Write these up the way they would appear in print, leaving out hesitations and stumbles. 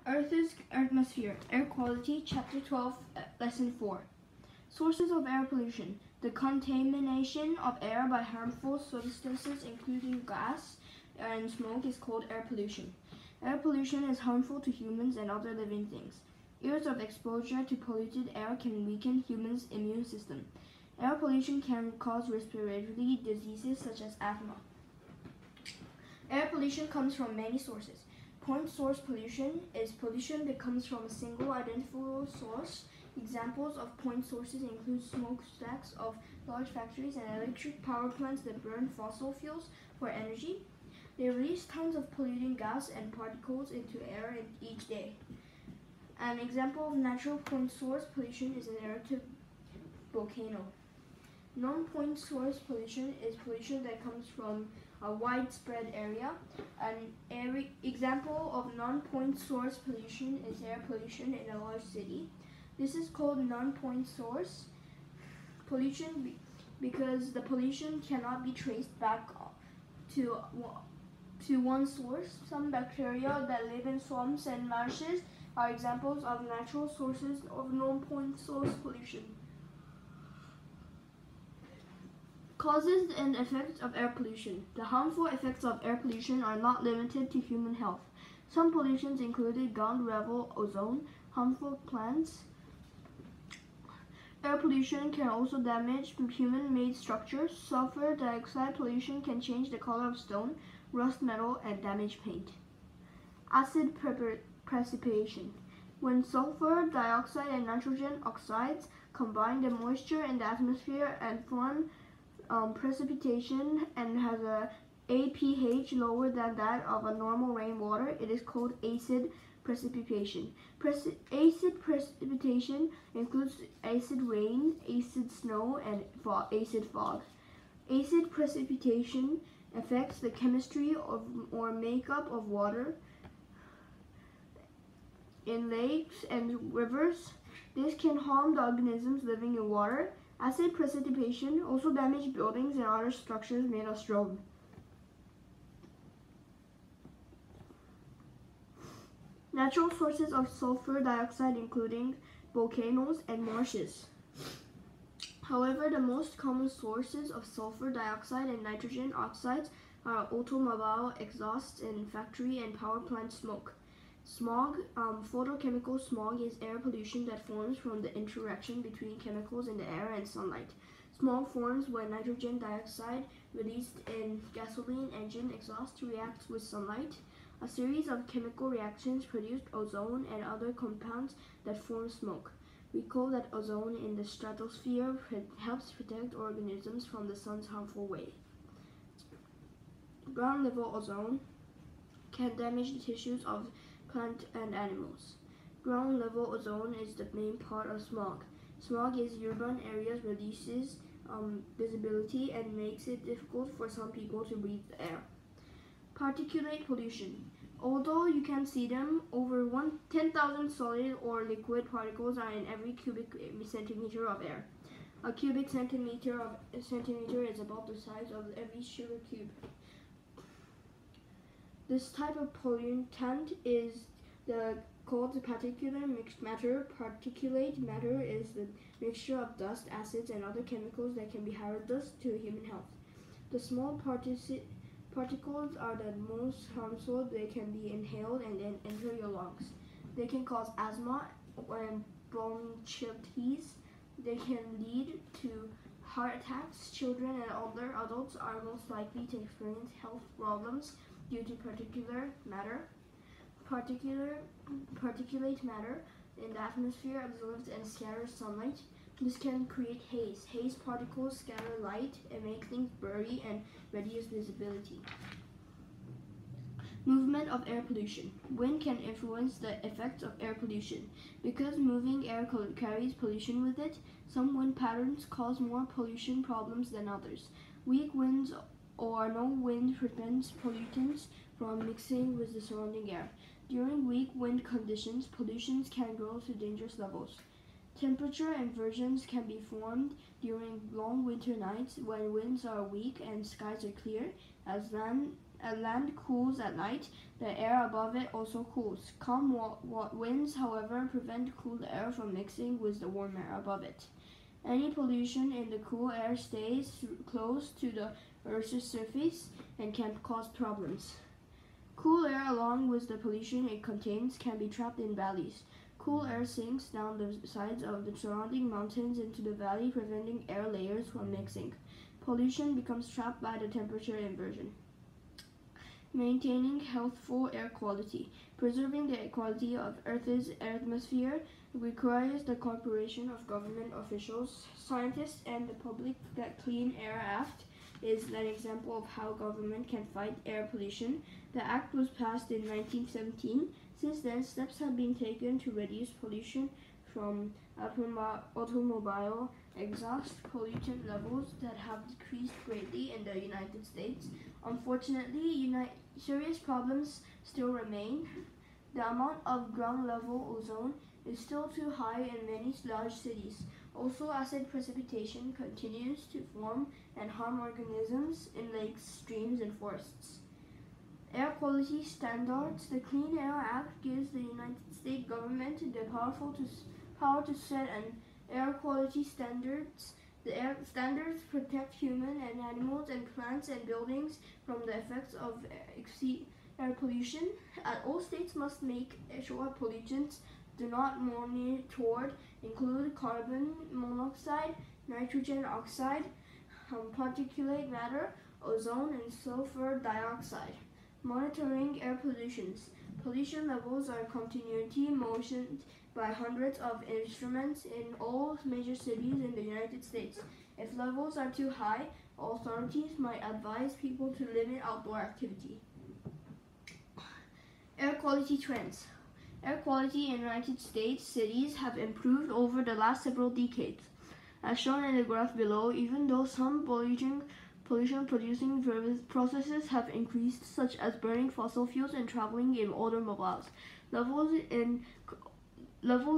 Earth's atmosphere, air quality, chapter 12, lesson 4. Sources of air pollution. The contamination of air by harmful substances including gas and smoke is called air pollution. Air pollution is harmful to humans and other living things. Years of exposure to polluted air can weaken humans' immune system. Air pollution can cause respiratory diseases such as asthma. Air pollution comes from many sources. Point source pollution is pollution that comes from a single identifiable source. Examples of point sources include smokestacks of large factories and electric power plants that burn fossil fuels for energy. They release tons of polluting gas and particles into air each day. An example of natural point source pollution is an eruptive volcano. Non-point source pollution is pollution that comes from a widespread area. An example of non-point source pollution is air pollution in a large city. This is called non-point source pollution because the pollution cannot be traced back to one source. Some bacteria that live in swamps and marshes are examples of natural sources of non-point source pollution. Causes and effects of air pollution. The harmful effects of air pollution are not limited to human health. Some pollutions included ground-level ozone, harmful plants. Air pollution can also damage human-made structures. Sulfur dioxide pollution can change the color of stone, rust metal, and damage paint. Acid precipitation. When sulfur dioxide and nitrogen oxides combine the moisture in the atmosphere and form precipitation and has a pH lower than that of a normal rainwater, it is called acid precipitation. Acid precipitation includes acid rain, acid snow, and acid fog. Acid precipitation affects the chemistry or makeup of water in lakes and rivers. This can harm the organisms living in water. Acid precipitation also damages buildings and other structures made of stone. Natural sources of sulfur dioxide including volcanoes and marshes. However, the most common sources of sulfur dioxide and nitrogen oxides are automobile exhausts and factory and power plant smoke. Smog, photochemical smog is air pollution that forms from the interaction between chemicals in the air and sunlight. Smog forms when nitrogen dioxide released in gasoline engine exhaust reacts with sunlight. A series of chemical reactions produce ozone and other compounds that form smoke. Recall that ozone in the stratosphere helps protect organisms from the sun's harmful rays. Ground-level ozone can damage the tissues of plant and animals. Ground-level ozone is the main part of smog. Smog is urban areas reduces visibility and makes it difficult for some people to breathe the air. Particulate pollution. Although you can see them, over 10,000 solid or liquid particles are in every cubic centimeter of air. A cubic centimeter is about the size of every sugar cube. This type of pollutant is called the particulate mixed matter. Particulate matter is the mixture of dust, acids, and other chemicals that can be hazardous to human health. The small particles are the most harmful. They can be inhaled and then enter your lungs. They can cause asthma and bronchitis. They can lead to heart attacks. Children and older adults are most likely to experience health problems due to particulate matter. Particulate matter in the atmosphere absorbs and scatters sunlight. This can create haze. Haze particles scatter light and make things blurry and reduce visibility. Movement of air pollution. Wind can influence the effects of air pollution. Because moving air carries pollution with it, some wind patterns cause more pollution problems than others. Weak winds or no wind prevents pollutants from mixing with the surrounding air. During weak wind conditions, pollutions can grow to dangerous levels. Temperature inversions can be formed during long winter nights when winds are weak and skies are clear, as land land cools at night, the air above it also cools. Calm winds, however, prevent cool air from mixing with the warm air above it. Any pollution in the cool air stays close to the Earth's surface and can cause problems. Cool air, along with the pollution it contains, can be trapped in valleys. Cool air sinks down the sides of the surrounding mountains into the valley, preventing air layers from mixing. Pollution becomes trapped by the temperature inversion. Maintaining healthful air quality. Preserving the quality of Earth's atmosphere requires the cooperation of government officials, scientists, and the public. The Clean Air Act is an example of how government can fight air pollution. The act was passed in 1917. Since then, steps have been taken to reduce pollution from automobile exhaust pollutant levels that have decreased greatly in the United States. Unfortunately, serious problems still remain. The amount of ground-level ozone is still too high in many large cities. Also, acid precipitation continues to form and harm organisms in lakes, streams, and forests. Air quality standards. The Clean Air Act gives the United States government the power to set an air quality standards. The air standards protect human and animals and plants and buildings from the effects of air pollution. All states must make sure pollutants do not monitor include carbon monoxide, nitrogen oxide, particulate matter, ozone, and sulfur dioxide. Monitoring air pollutions. Pollution levels are continually monitored by hundreds of instruments in all major cities in the United States. If levels are too high, authorities might advise people to limit outdoor activity. Air quality trends. Air quality in United States cities have improved over the last several decades. As shown in the graph below, even though some pollution-producing processes have increased, such as burning fossil fuels and traveling in automobiles, levels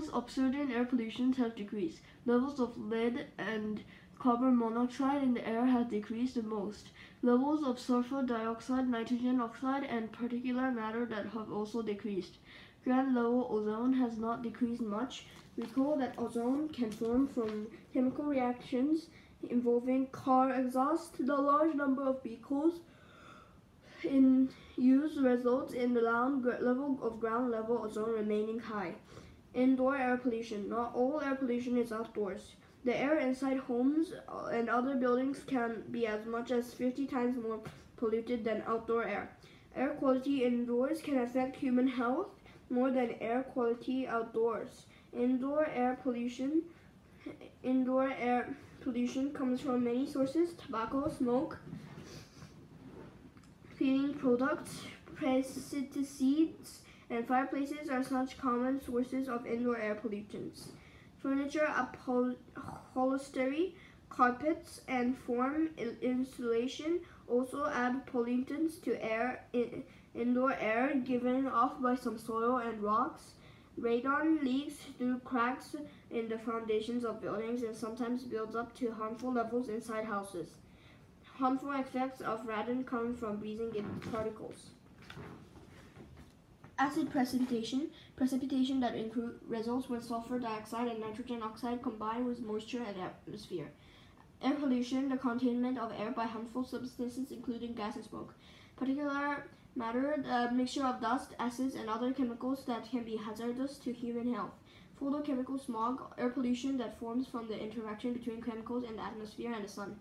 of certain air pollution have decreased. Levels of lead and carbon monoxide in the air have decreased the most. Levels of sulfur dioxide, nitrogen oxide, and particulate matter that have also decreased. Ground-level ozone has not decreased much. Recall that ozone can form from chemical reactions involving car exhaust. The large number of vehicles in use results in the level of ground-level ozone remaining high. Indoor air pollution. Not all air pollution is outdoors. The air inside homes and other buildings can be as much as 50 times more polluted than outdoor air. Air quality indoors can affect human health more than air quality outdoors. Indoor air pollution comes from many sources: tobacco, smoke, cleaning products, pesticides, and fireplaces are such common sources of indoor air pollutants. Furniture, upholstery, carpets, and foam insulation also add pollutants to indoor air given off by some soil and rocks. Radon leaks through cracks in the foundations of buildings and sometimes builds up to harmful levels inside houses. Harmful effects of radon come from breathing in particles. Acid precipitation. Precipitation that results when sulfur dioxide and nitrogen oxide combine with moisture in the atmosphere. Air pollution, the containment of air by harmful substances including gas and smoke. Particulate matter, the mixture of dust, acids, and other chemicals that can be hazardous to human health. Photochemical smog, air pollution that forms from the interaction between chemicals in the atmosphere and the sun.